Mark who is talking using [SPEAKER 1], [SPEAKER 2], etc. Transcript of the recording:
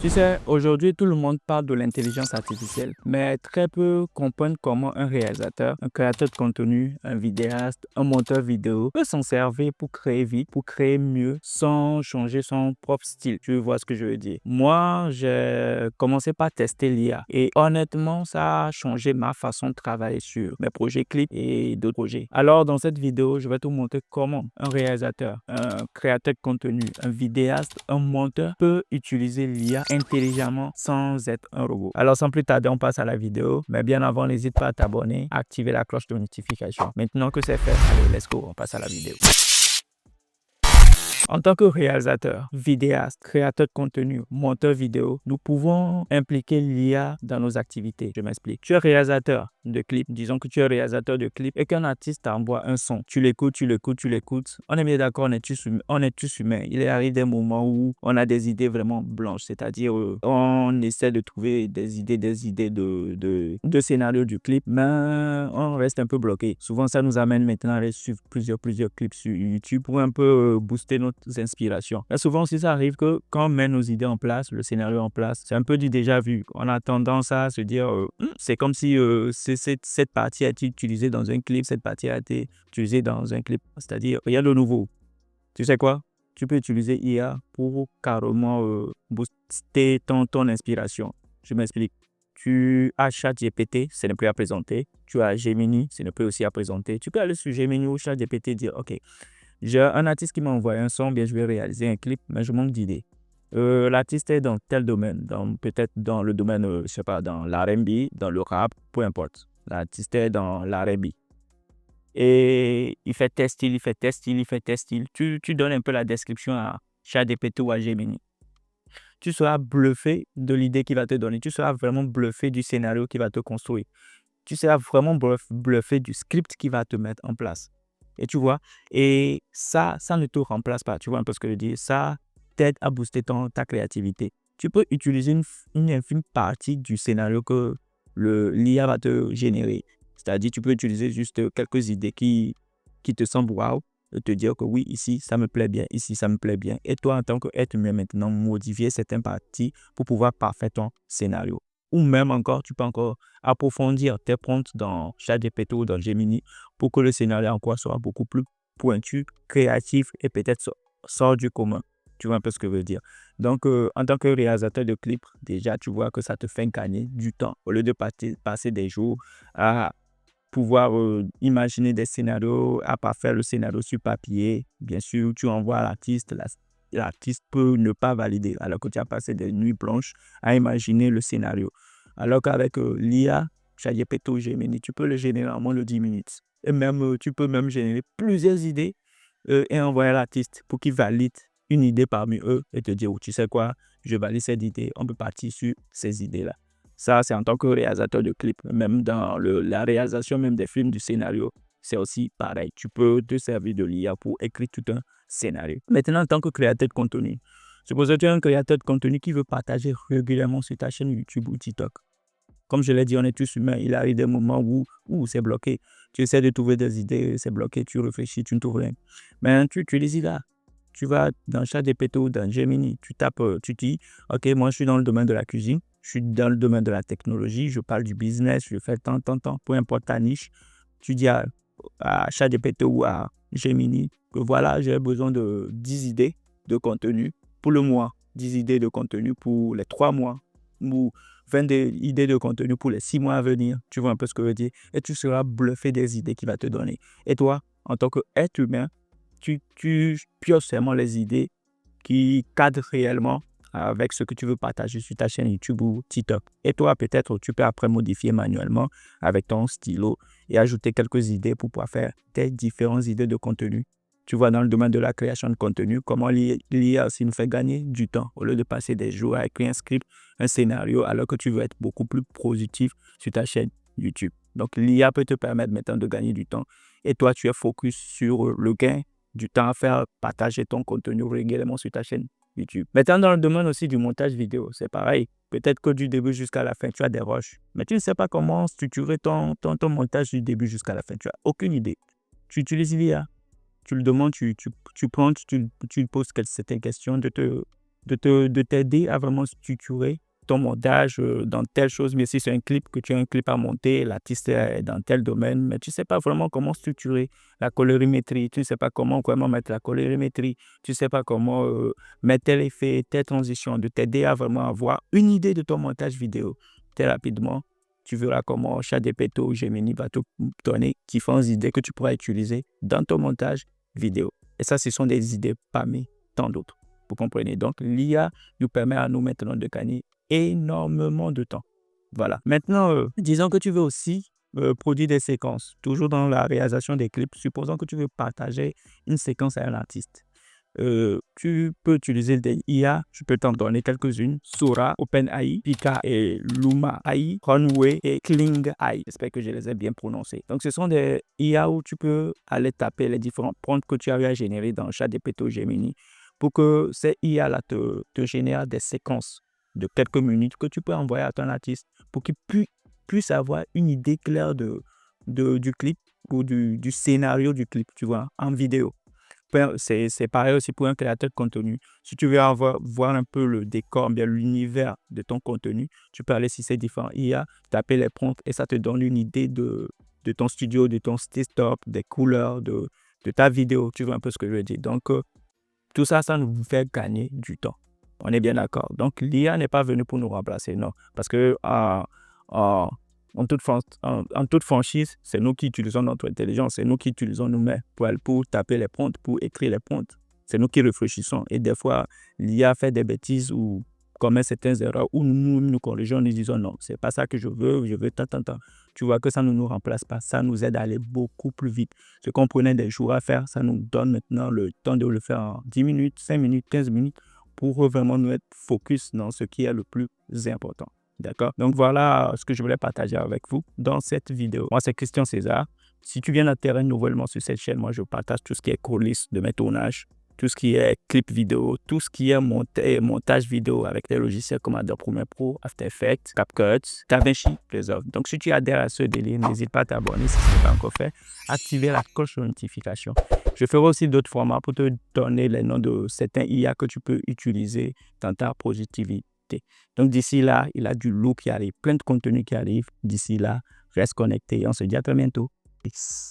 [SPEAKER 1] Tu sais, aujourd'hui, tout le monde parle de l'intelligence artificielle, mais très peu comprennent comment un réalisateur, un créateur de contenu, un vidéaste, un monteur vidéo peut s'en servir pour créer vite, pour créer mieux, sans changer son propre style. Tu vois ce que je veux dire? Moi, j'ai commencé par tester l'IA et honnêtement, ça a changé ma façon de travailler sur mes projets clips et d'autres projets. Alors, dans cette vidéo, je vais te montrer comment un réalisateur, un créateur de contenu, un vidéaste, un monteur peut utiliser l'IA intelligemment sans être un robot. Alors, sans plus tarder, on passe à la vidéo. Mais bien avant, n'hésite pas à t'abonner, à activer la cloche de notification. Maintenant que c'est fait, allez, let's go, on passe à la vidéo. En tant que réalisateur, vidéaste, créateur de contenu, monteur vidéo, nous pouvons impliquer l'IA dans nos activités. Je m'explique. Tu es réalisateur de clips. Disons que tu es réalisateur de clips et qu'un artiste t'envoie un son. Tu l'écoutes, tu l'écoutes, tu l'écoutes. On est bien d'accord, on est tous humains. Il arrive des moments où on a des idées vraiment blanches, c'est-à-dire on essaie de trouver des idées de scénario du clip, mais on reste un peu bloqué. Souvent, ça nous amène maintenant à aller suivre plusieurs clips sur YouTube pour un peu booster nos inspirations. Et souvent aussi, ça arrive que quand on met nos idées en place, le scénario en place, c'est un peu du déjà vu. On a tendance à se dire, c'est comme si cette partie a été utilisée dans un clip, cette partie a été utilisée dans un clip. C'est-à-dire, rien de nouveau. Tu sais quoi? Tu peux utiliser IA pour carrément booster ton inspiration. Je m'explique. Tu as ChatGPT, ce n'est plus à présenter. Tu as Gemini, ce n'est plus aussi à présenter. Tu peux aller sur Gemini ou ChatGPT et dire, OK, j'ai un artiste qui m'a envoyé un son, bien je vais réaliser un clip, mais je manque d'idées. L'artiste est dans tel domaine, peut-être dans le domaine, je sais pas, dans l'R&B, dans le rap, peu importe. L'artiste est dans l'R&B. Et il fait tel style, il fait tel style, il fait tel style. Tu donnes un peu la description à ChatGPT ou à Gemini. Tu seras bluffé de l'idée qu'il va te donner. Tu seras vraiment bluffé du scénario qu'il va te construire. Tu seras vraiment bluffé du script qu'il va te mettre en place. Et tu vois, et ça ne te remplace pas. Tu vois un peu ce que je veux dire. Ça t'aide à booster ta créativité. Tu peux utiliser une infime partie du scénario que l'IA va te générer. C'est-à-dire, tu peux utiliser juste quelques idées qui te semblent waouh, et te dire que oui, ici, ça me plaît bien, ici, ça me plaît bien. Et toi, en tant qu'être humain, maintenant, modifier certaines parties pour pouvoir parfaire ton scénario. Ou même encore, tu peux encore approfondir tes prompts dans ChatGPT ou dans Gemini pour que le scénario encore soit beaucoup plus pointu, créatif et peut-être sort du commun. Tu vois un peu ce que je veux dire. Donc, en tant que réalisateur de clips, déjà, tu vois que ça te fait gagner du temps. Au lieu de passer des jours à pouvoir imaginer des scénarios, à parfaire le scénario sur papier. Bien sûr, tu envoies à l'artiste, l'artiste peut ne pas valider, alors que tu as passé des nuits blanches à imaginer le scénario. Alors qu'avec l'IA, ChatGPT ou Gemini, tu peux le générer en moins de 10 minutes. Et même, tu peux même générer plusieurs idées et envoyer à l'artiste pour qu'il valide une idée parmi eux et te dire, oh, tu sais quoi, je valide cette idée, on peut partir sur ces idées-là. Ça, c'est en tant que réalisateur de clips. Même dans la réalisation même des films, du scénario, c'est aussi pareil. Tu peux te servir de l'IA pour écrire tout un scénario. Maintenant, en tant que créateur de contenu, suppose que tu es un créateur de contenu qui veut partager régulièrement sur ta chaîne YouTube ou TikTok. Comme je l'ai dit, on est tous humains. Il arrive des moments où c'est bloqué. Tu essaies de trouver des idées, c'est bloqué, tu réfléchis, tu ne trouves rien. Mais tu utilises l'IA. Tu vas dans ChatGPT ou dans Gemini, tu tapes, tu dis, OK, moi je suis dans le domaine de la cuisine, je suis dans le domaine de la technologie, je parle du business, je fais tant, peu importe ta niche. Tu dis à ChatGPT ou à Gemini que voilà, j'ai besoin de 10 idées de contenu pour le mois, 10 idées de contenu pour les 3 mois ou 20 idées de contenu pour les 6 mois à venir. Tu vois un peu ce que je veux dire? Et tu seras bluffé des idées qu'il va te donner. Et toi, en tant qu'être humain, tu pioches seulement les idées qui cadrent réellement avec ce que tu veux partager sur ta chaîne YouTube ou TikTok. Et toi, peut-être, tu peux après modifier manuellement avec ton stylo et ajouter quelques idées pour pouvoir faire tes différentes idées de contenu. Tu vois, dans le domaine de la création de contenu, comment l'IA aussi nous fait gagner du temps au lieu de passer des jours à écrire un script, un scénario, alors que tu veux être beaucoup plus productif sur ta chaîne YouTube. Donc, l'IA peut te permettre maintenant de gagner du temps et toi, tu es focus sur le gain du temps à faire partager ton contenu régulièrement sur ta chaîne YouTube. Maintenant, dans le domaine aussi du montage vidéo, c'est pareil. Peut-être que du début jusqu'à la fin, tu as des rushs, mais tu ne sais pas comment structurer ton montage du début jusqu'à la fin. Tu n'as aucune idée. Tu utilises l'IA, tu le demandes, tu prends, tu poses certaines questions de t'aider à vraiment structurer ton montage dans telle chose. Mais si c'est un clip, que tu as un clip à monter, l'artiste est dans tel domaine, mais tu ne sais pas vraiment comment structurer la colorimétrie, tu ne sais pas comment mettre la colorimétrie, tu ne sais pas comment mettre tel effet, telle transition, de t'aider à vraiment avoir une idée de ton montage vidéo très rapidement. Tu verras comment ChatGPT ou Gemini va te donner différentes idées que tu pourras utiliser dans ton montage vidéo. Et ça, ce sont des idées parmi tant d'autres. Vous comprenez? Donc, l'IA nous permet à nous maintenant de gagner énormément de temps. Voilà. Maintenant, disons que tu veux aussi produire des séquences, toujours dans la réalisation des clips. Supposons que tu veux partager une séquence à un artiste. Tu peux utiliser des IA, je peux t'en donner quelques-unes. Sora, OpenAI, Pika et Luma AI, Runway et Kling AI. J'espère que je les ai bien prononcés. Donc, ce sont des IA où tu peux aller taper les différents prompts que tu avais à générer dans ChatGPT ou Gemini pour que ces IA-là te génèrent des séquences de quelques minutes que tu peux envoyer à ton artiste pour qu'il puisse avoir une idée claire du clip ou du scénario du clip, tu vois, en vidéo. C'est pareil aussi pour un créateur de contenu. Si tu veux voir un peu le décor, bien l'univers de ton contenu, tu peux aller sur ces différents IA, taper les prompts et ça te donne une idée de ton studio, de ton setup, des couleurs, de ta vidéo. Tu vois un peu ce que je veux dire. Donc, tout ça, ça nous fait gagner du temps. On est bien d'accord. Donc, l'IA n'est pas venue pour nous remplacer, non. Parce que en toute franchise, c'est nous qui utilisons notre intelligence, c'est nous qui utilisons nos mains pour taper les prompts, pour écrire les prompts. C'est nous qui réfléchissons. Et des fois, l'IA fait des bêtises ou commet certaines erreurs où nous corrigeons, nous disons non, c'est pas ça que je veux tant. Tu vois que ça ne nous remplace pas, ça nous aide à aller beaucoup plus vite. Ce qu'on prenait des jours à faire, ça nous donne maintenant le temps de le faire en 10 minutes, 5 minutes, 15 minutes pour vraiment nous être focus dans ce qui est le plus important. D'accord? Donc voilà ce que je voulais partager avec vous dans cette vidéo. Moi, c'est Christian César. Si tu viens d'atterrir nouvellement sur cette chaîne, moi, je partage tout ce qui est coulisses de mes tournages, tout ce qui est clip vidéo, tout ce qui est montage vidéo avec des logiciels comme Adobe Premiere Pro, After Effects, CapCut, DaVinci, les autres. Donc, si tu adhères à ce délire, n'hésite pas à t'abonner si ce n'est pas encore fait. Activer la cloche de notification. Je ferai aussi d'autres formats pour te donner les noms de certains IA que tu peux utiliser dans ta productivité. Donc, d'ici là, il y a du lourd qui arrive, plein de contenu qui arrive. D'ici là, reste connecté. On se dit à très bientôt. Peace.